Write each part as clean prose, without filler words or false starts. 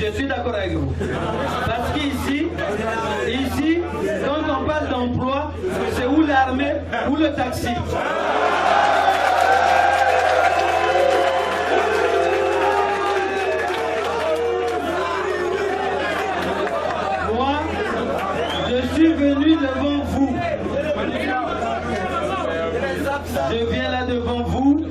Je suis d'accord avec vous. Parce qu'ici, quand on parle d'emploi, c'est ou l'armée ou le taxi. Moi, je suis venu devant vous. Je viens là devant vous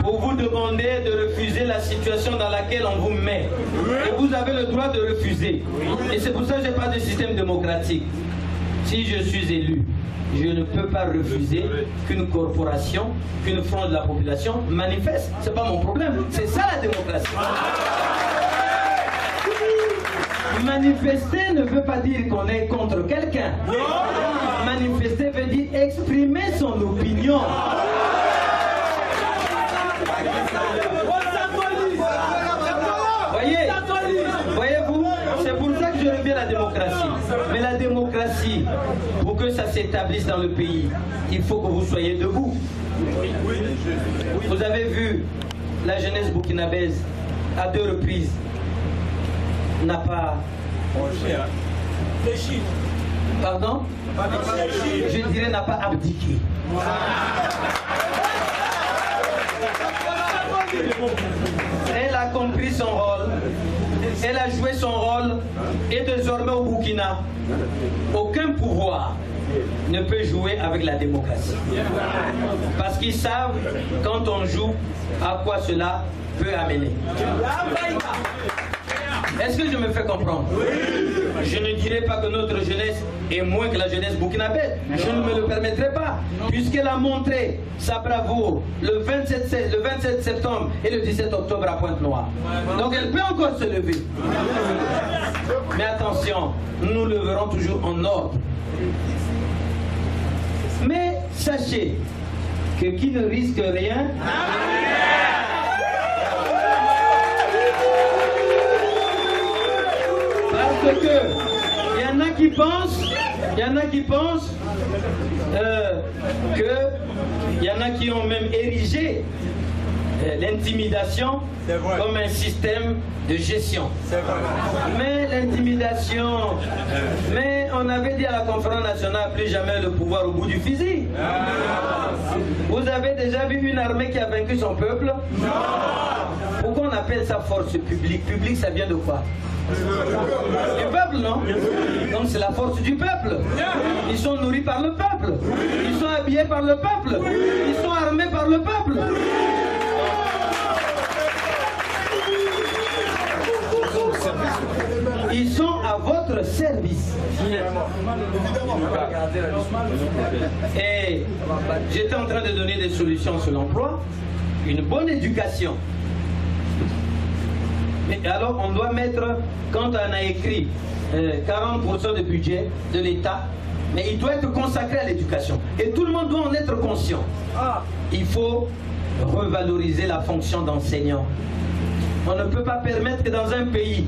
pour vous demander de refuser la situation dans laquelle on vous met. Et vous avez le droit de refuser. Et c'est pour ça que je parle de système démocratique. Si je suis élu, je ne peux pas refuser qu'une corporation, qu'une frange de la population manifeste. C'est pas mon problème. C'est ça la démocratie. Manifester ne veut pas dire qu'on est contre quelqu'un. Manifester veut dire exprimer son opinion. Voyez-vous, c'est pour ça que je reviens à la démocratie. Mais la démocratie, pour que ça s'établisse dans le pays, il faut que vous soyez debout. Vous avez vu la jeunesse burkinabèse à 2 reprises n'a pas pardon, je dirais n'a pas abdiqué. Elle a compris son rôle, elle a joué son rôle, et désormais au Burkina, aucun pouvoir ne peut jouer avec la démocratie. Parce qu'ils savent quand on joue à quoi cela peut amener. Est-ce que je me fais comprendre? Je ne dirais pas que notre jeunesse est moins que la jeunesse burkinabèse. Je ne me le permettrai pas, puisqu'elle a montré sa bravoure le 27 septembre et le 17 octobre à Pointe-Noire. Donc elle peut encore se lever. Mais attention, nous le verrons toujours en ordre. Mais sachez que qui ne risque rien, parce que il y en a qui pensent que il y en a qui ont même érigé l'intimidation comme un système de gestion. Mais l'intimidation, mais on avait dit à la conférence nationale, plus jamais le pouvoir au bout du fusil. Vous avez déjà vu une armée qui a vaincu son peuple? Pourquoi on appelle ça force publique? Public, ça vient de quoi? Du peuple, non? Donc c'est la force du peuple. Ils sont nourris par le peuple. Ils sont habillés par le peuple. Ils sont armés par le peuple. Ils sont à votre service. Et j'étais en train de donner des solutions sur l'emploi, une bonne éducation. Et alors on doit mettre, quand on a écrit 40% du budget de l'État, mais il doit être consacré à l'éducation. Et tout le monde doit en être conscient. Il faut revaloriser la fonction d'enseignant. On ne peut pas permettre que dans un pays,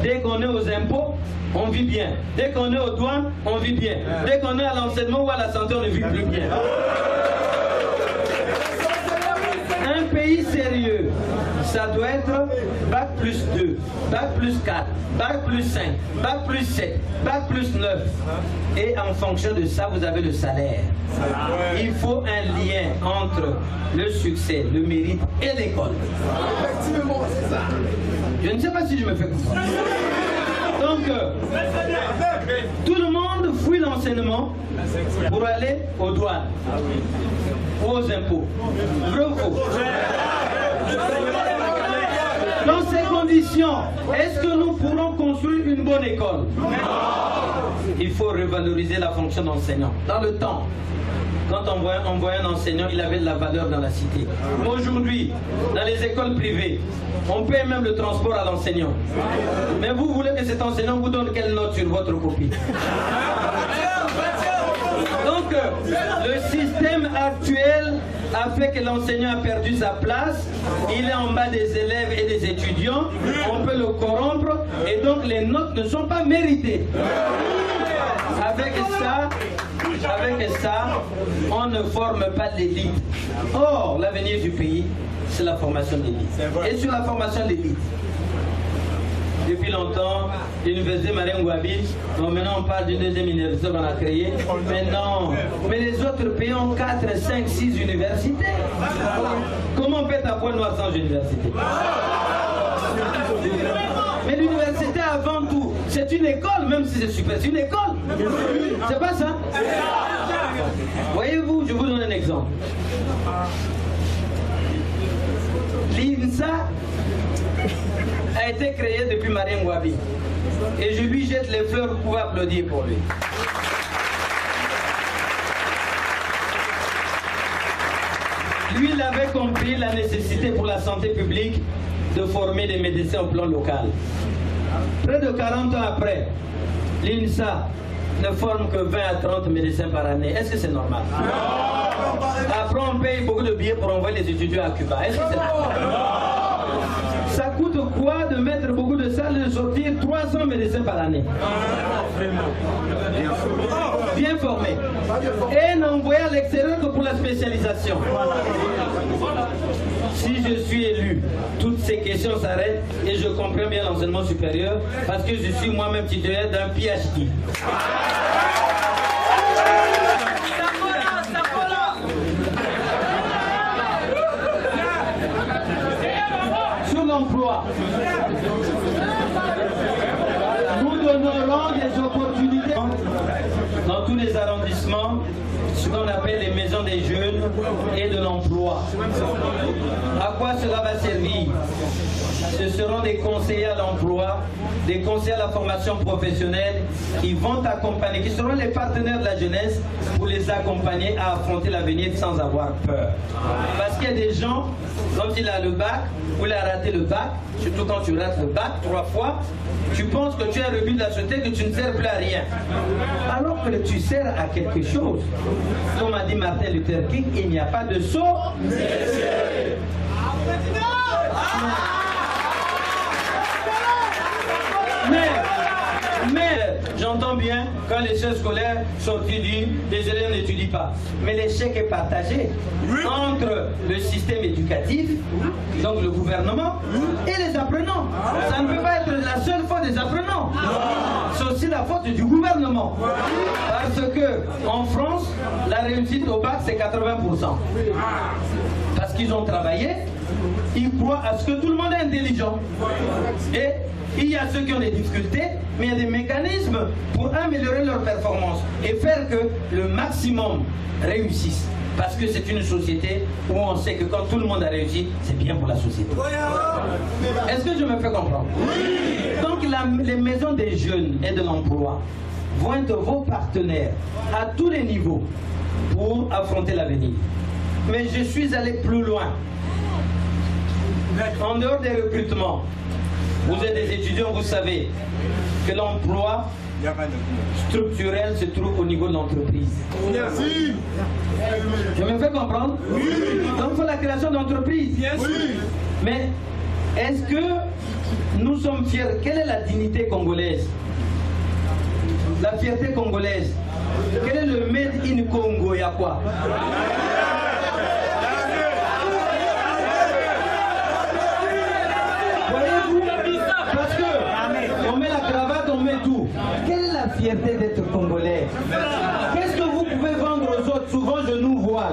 dès qu'on est aux impôts, on vit bien. Dès qu'on est aux douanes, on vit bien. Dès qu'on est à l'enseignement ou à la santé, on ne vit plus bien. Un pays sérieux, ça doit être Bac plus 2, Bac plus 4, Bac plus 5, Bac plus 7, Bac plus 9. Et en fonction de ça, vous avez le salaire. Il faut un lien entre le succès, le mérite et l'école. Je ne sais pas si je me fais comprendre. Donc, tout le monde fuit l'enseignement pour aller aux douanes, aux impôts. Vrai ou faux? Dans ces conditions, est-ce que nous pourrons construire une bonne école? Il faut revaloriser la fonction d'enseignant. Dans le temps, quand on voyait un enseignant, il avait de la valeur dans la cité. Mais aujourd'hui, dans les écoles privées, on paye même le transport à l'enseignant. Mais vous voulez que cet enseignant vous donne quelle note sur votre copie? Donc, le système actuel a fait que l'enseignant a perdu sa place, il est en bas des élèves et des étudiants, on peut le corrompre et donc les notes ne sont pas méritées. Avec ça, on ne forme pas l'élite. Or, l'avenir du pays, c'est la formation de l'élite. Et sur la formation de l'élite, depuis longtemps, l'université Marien Ngouabi. Donc maintenant on parle d'une deuxième université qu'on a créée. Mais non, mais les autres pays ont 4, 5, 6 universités. Comment on peut être à Pointe-Noire sans université? Mais l'université avant tout, c'est une école, même si c'est super, c'est une école. C'est pas ça? Voyez-vous, je vous donne un exemple. L'INSA a été créé depuis Marien Ngouabi. Et je lui jette les fleurs, vous pouvez applaudir pour lui. Lui, il avait compris la nécessité pour la santé publique de former des médecins au plan local. Près de 40 ans après, l'INSA ne forme que 20 à 30 médecins par année. Est-ce que c'est normal? Après, on paye beaucoup de billets pour envoyer les étudiants à Cuba. Est-ce que c'est normal? Ça coûte quoi de mettre beaucoup de salles et de sortir 300 médecins par année? Bien formés. Et n'envoyer à l'extérieur que pour la spécialisation. Si je suis élu, toutes ces questions s'arrêtent et je comprends bien l'enseignement supérieur parce que je suis moi-même titulaire d'un PhD. Sur l'emploi, nous donnerons des opportunités dans tous les arrondissements, ce qu'on appelle les maisons des jeunes et de l'emploi. À quoi cela va servir? Ce seront des conseillers à l'emploi, des conseillers à la formation professionnelle qui vont accompagner, qui seront les partenaires de la jeunesse pour les accompagner à affronter l'avenir sans avoir peur. Parce qu'il y a des gens, comme s'il a le bac, ou il a raté le bac, surtout quand tu rates le bac 3 fois, tu penses que tu es un rebut de la société, que tu ne sers plus à rien. Alors que tu sers à quelque chose. Comme a dit Martin Luther King, il n'y a pas de sot. Mais j'entends bien quand l'échec scolaire sorti dit les élèves n'étudient pas. Mais l'échec est partagé entre le système éducatif, donc le gouvernement, et les apprenants. Ça ne peut pas être la seule faute des apprenants. C'est aussi la faute du gouvernement. Parce que en France, la réussite au bac c'est 80%. Parce qu'ils ont travaillé, ils croient à ce que tout le monde est intelligent. Et il y a ceux qui ont des difficultés, mais il y a des mécanismes pour améliorer leur performance et faire que le maximum réussisse. Parce que c'est une société où on sait que quand tout le monde a réussi, c'est bien pour la société. Est-ce que je me fais comprendre? Donc les maisons des jeunes et de l'emploi vont être vos partenaires à tous les niveaux pour affronter l'avenir. Mais je suis allé plus loin. En dehors des recrutements, vous êtes des étudiants, vous savez que l'emploi structurel se trouve au niveau de l'entreprise. Merci. Je me fais comprendre? Oui. Donc il faut la création d'entreprises. Oui. Mais est-ce que nous sommes fiers? Quelle est la dignité congolaise? La fierté congolaise? Quel est le made in Congo? Il y a quoi? Parce que on met la cravate, on met tout. Quelle est la fierté d'être congolais? Qu'est-ce que vous pouvez vendre aux autres? Souvent je nous vois,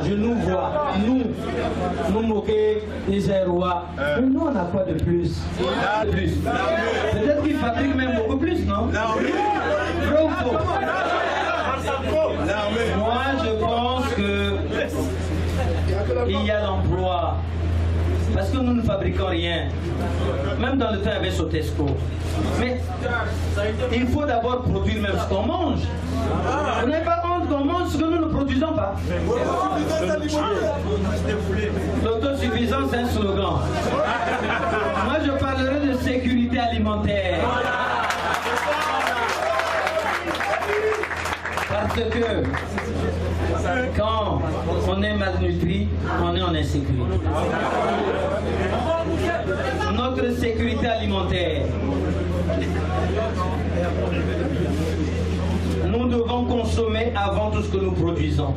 nous moquer, les rois. Mais nous on a quoi de plus? Peut-être qu'ils fabriquent même beaucoup plus, non? Vrai ou faux? Moi je pense que il y a l'emploi. Parce que nous ne fabriquons rien. Même dans le temps, il y avait Sotesco. Mais il faut d'abord produire même ce qu'on mange. Vous n'avez pas honte qu'on mange ce que nous ne produisons pas. L'autosuffisance, c'est un slogan. Moi, je parlerai de sécurité alimentaire. Parce que quand on est malnutri, on est en insécurité. Notre sécurité alimentaire, nous devons consommer avant tout ce que nous produisons.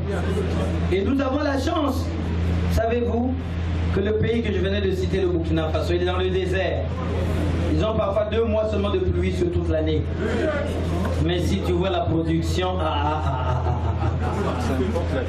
Et nous avons la chance, savez-vous, que le pays que je venais de citer, le Burkina Faso, il est dans le désert. Ils ont parfois 2 mois seulement de pluie sur toute l'année. Mais si tu vois la production, ça importe la